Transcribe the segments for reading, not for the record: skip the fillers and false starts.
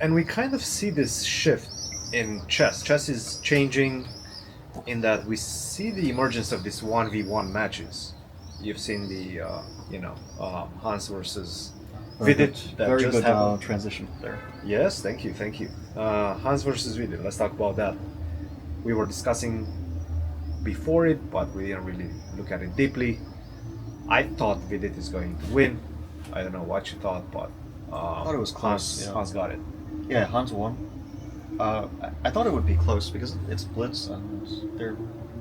And we kind of see this shift in chess. Chess is changing in that we see the emergence of these 1v1 matches. You've seen the, Hans versus Vidit that very just good happened. transition there. Yes, thank you, thank you. Hans versus Vidit, let's talk about that. We were discussing before it, but we didn't really look at it deeply. I thought Vidit is going to win. I don't know what you thought, but I thought it was close. Hans got it. Yeah, Hans won. I thought it would be close because it's blitz, and they're.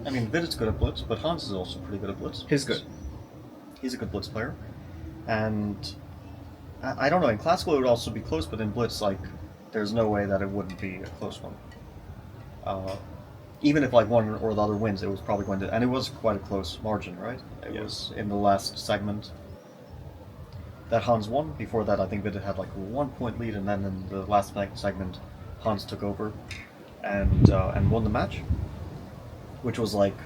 I mean, Vidit's good at blitz, but Hans is also pretty good at blitz. He's good. He's a good blitz player, and I don't know. In classical, it would also be close, but in blitz, like, there's no way that it wouldn't be a close one. Even if like one or the other wins, it was probably going to, and it was quite a close margin, right? It was in the last segment that Hans won. Before that, I think Vidit had like a 1 point lead, and then in the last segment, Hans took over and won the match, which was like,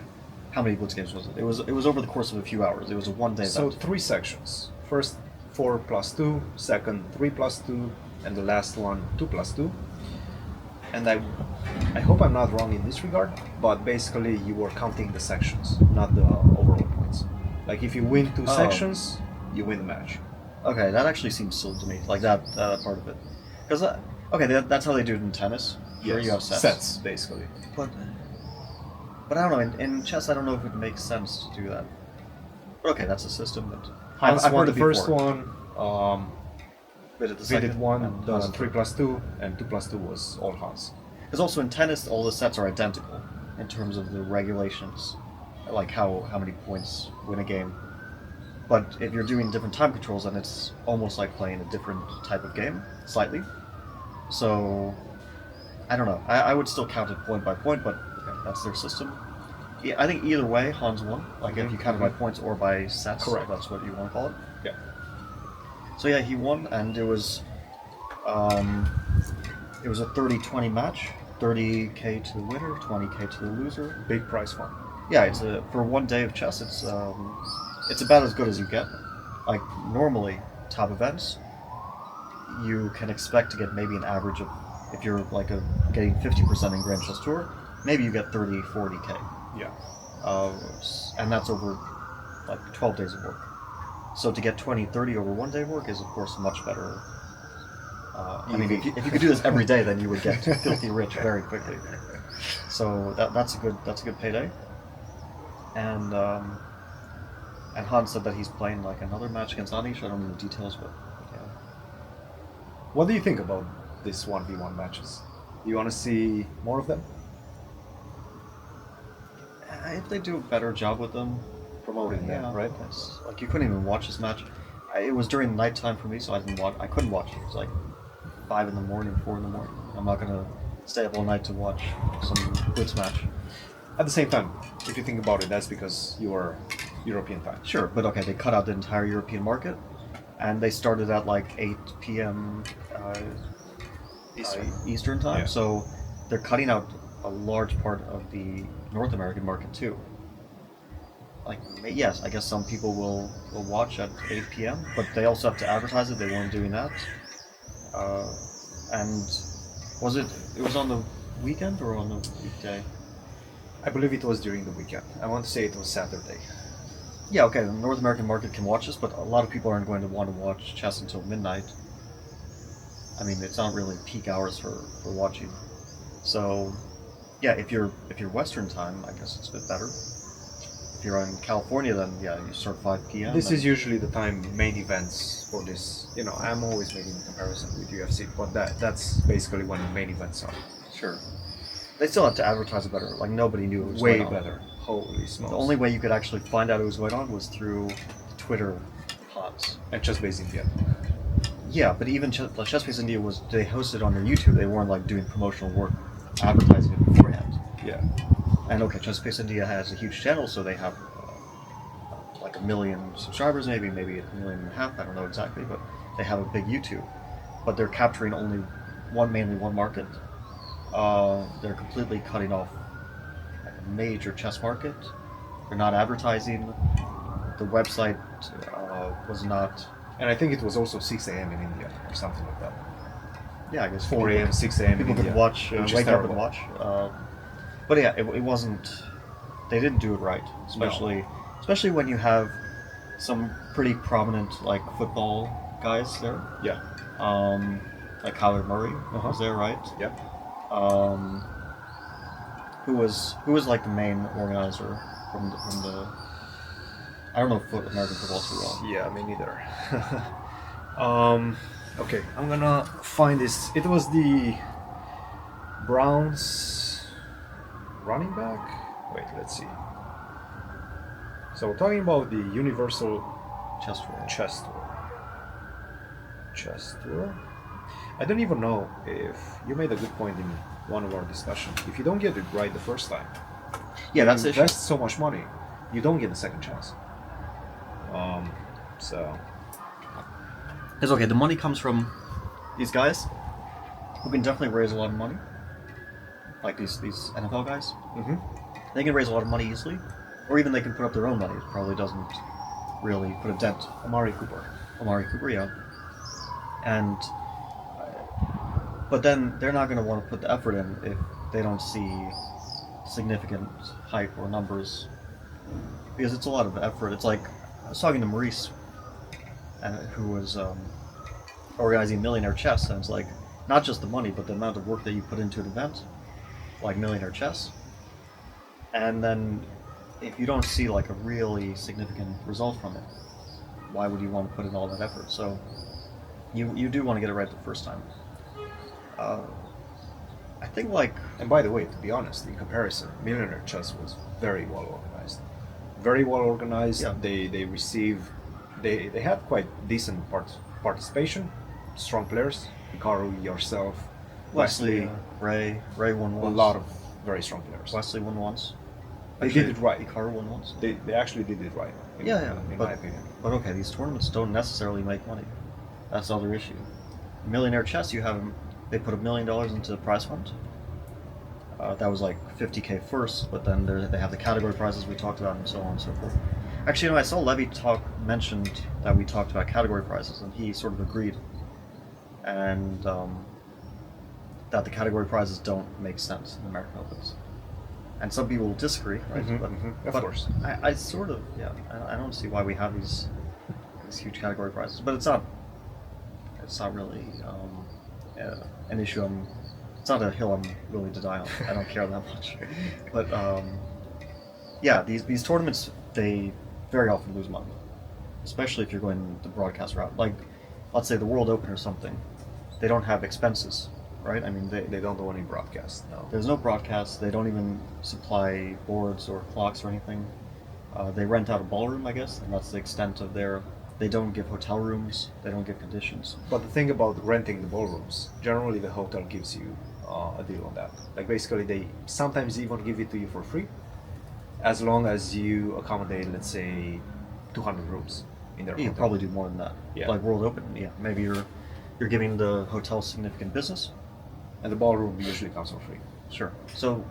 how many blitz games was it? It was over the course of a few hours. It was a 1 day event. So 3 sections. First 4+2, second 3+2, and the last one 2+2. And I hope I'm not wrong in this regard, but basically you were counting the sections, not the overall points. Like if you win 2 sections, you win the match. Okay, that actually seems silly to me, like that part of it. Because, that's how they do it in tennis. Sure, you have sets. Sets, basically. But I don't know, in chess I don't know if it makes sense to do that. But okay, that's a system. But Hans I've won heard the it first before. one, Vidit the Vidit second, won and the Hans the 3+2, and 2+2 was all Hans. Because also in tennis, all the sets are identical in terms of the regulations, like how many points win a game. But if you're doing different time controls, then it's almost like playing a different type of game, slightly. So, I don't know. I would still count it point by point, but that's their system. Yeah, I think either way, Hans won. Like if you count it by points or by sets, Correct. That's what you want to call it. Yeah. So yeah, he won, and it was a 30-20 match. 30K to the winner, 20K to the loser. Big prize fund. Yeah, for 1 day of chess, it's about as good as you get. Like normally, top events, you can expect to get maybe an average of, if you're like getting 50% in Grand Chess Tour, maybe you get 30, 40K. Yeah. And that's over like 12 days of work. So to get 20, 30 over 1 day of work is of course much better. I mean, if you could do this every day, then you would get filthy rich very quickly. So that's a good payday. And Hans said that he's playing like another match against Anish. I don't know the details, but yeah. What do you think about these 1v1 matches? You want to see more of them? If they do a better job with them, Promoting them, right? Yes. Like you couldn't even watch this match. It was during nighttime for me, so I couldn't watch it. It was like 5 in the morning, 4 in the morning. I'm not gonna stay up all night to watch some blitz match. At the same time, if you think about it, that's because you are European time. Sure, but okay, they cut out the entire European market, and they started at like 8 p.m. Eastern time. Yeah. So they're cutting out a large part of the North American market too. Like, yes, I guess some people will watch at 8 p.m., but they also have to advertise it. They weren't doing that. And it was on the weekend or on the weekday? I believe it was during the weekend. I want to say it was Saturday. Yeah, okay, the North American market can watch this, but a lot of people aren't going to want to watch chess until midnight. I mean, it's not really peak hours for watching. So, yeah, if you're Western time, I guess it's a bit better. If you're in California, then yeah, you start 5 p.m. This is usually the time main events for this. I'm always making a comparison with UFC, but that's basically when the main events are. Sure. They still have to advertise it better. Like nobody knew it was Way going on. better. Holy smokes. The only way you could actually find out it was going on was through Twitter pods. And Chess-Based India. Yeah, but even Chess-Based India they hosted on their YouTube. They weren't like doing promotional work, advertising it beforehand. Yeah. And okay, Chess-Based India has a huge channel, so they have like 1 million subscribers, maybe 1.5 million. I don't know exactly, but they have a big YouTube. But they're capturing mainly one market. They're completely cutting off a major chess market. They're not advertising. The website was not. And I think it was also 6 a.m. in India or something like that. yeah, I guess 4 a.m., 6 a.m. people could India, watch, which is wake up and terrible. watch. But yeah, it wasn't. They didn't do it right, especially when you have some pretty prominent like football guys there. Yeah. Like Kyler Murray Uh-huh. was there, right? Yep. Who was like the main organizer from the I don't know American football too well. Yeah, me neither. Okay, I'm gonna find this. It was the Browns running back. Wait, let's see. So we're talking about the Universal Chess tour. Chess tour. I don't even know if you made a good point in one of our discussions. If you don't get it right the first time, Yeah, that's you the issue. invest so much money, you don't get a second chance. So It's okay. The money comes from these guys who can definitely raise a lot of money, like these NFL guys. mhm. They can raise a lot of money easily, or even they can put up their own money. It probably doesn't really put a dent. Amari Cooper. Amari Cooper, yeah. And but then they're not going to want to put the effort in if they don't see significant hype or numbers, because it's a lot of effort. It's like I was talking to Maurice, who was organizing Millionaire Chess, and it's like not just the money, but the amount of work that you put into an event, like Millionaire Chess, and then if you don't see like a really significant result from it, why would you want to put in all that effort? So you do want to get it right the first time. I think like And by the way, to be honest, in comparison, Millionaire Chess was very well organized. Very well organized. Yeah. They had quite decent participation. Strong players. Hikaru, yourself, Wesley, Ray won a once. lot of very strong players. Wesley won once. They did it right. Hikaru won once. They actually did it right. In But, my opinion. But okay, these tournaments don't necessarily make money. That's the other issue. Millionaire Chess, they put $1 million into the prize fund. That was like 50K first, but then they have the category prizes we talked about and so on and so forth. Actually, I saw Levy mentioned that we talked about category prizes, and he sort of agreed, and that the category prizes don't make sense in American Opens. And some people will disagree, right? Of but course. I sort of, yeah, I don't see why we have these huge category prizes, but it's not really an issue. It's not a hill I'm willing to die on. I don't care that much. But yeah, these tournaments, they very often lose money, especially if you're going the broadcast route. Like, let's say the World Open or something, they don't have expenses, right? I mean, They don't do any broadcast. No. there's no broadcast. They don't even supply boards or clocks or anything. They rent out a ballroom, I guess, and that's the extent of their. They don't give hotel rooms. They don't give conditions. But the thing about renting the ballrooms, generally the hotel gives you a deal on that. Like basically, they sometimes even give it to you for free, as long as you accommodate, let's say, 200 rooms in their You hotel. can probably do more than that. Yeah. Like World Open, yeah. Maybe you're giving the hotel significant business. And the ballroom usually comes for free. Sure. So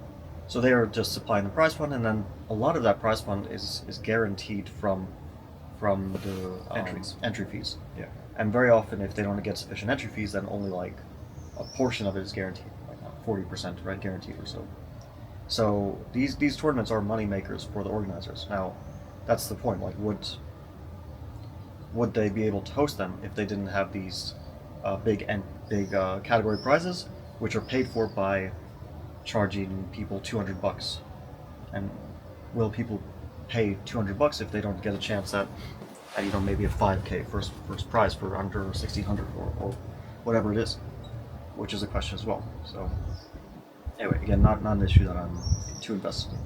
they are just supplying the prize fund, and then a lot of that prize fund is guaranteed from the entry fees. Yeah. And very often, if they don't get sufficient entry fees, then only like a portion of it is guaranteed, like 40%, right, guaranteed or so. So these tournaments are money makers for the organizers. Now, that's the point. Like, would they be able to host them if they didn't have these big category prizes, which are paid for by charging people $200? And will people pay $200 if they don't get a chance at maybe a 5K first prize for under 1,600 or whatever it is, which is a question as well. So anyway, again, not an issue that I'm too invested in.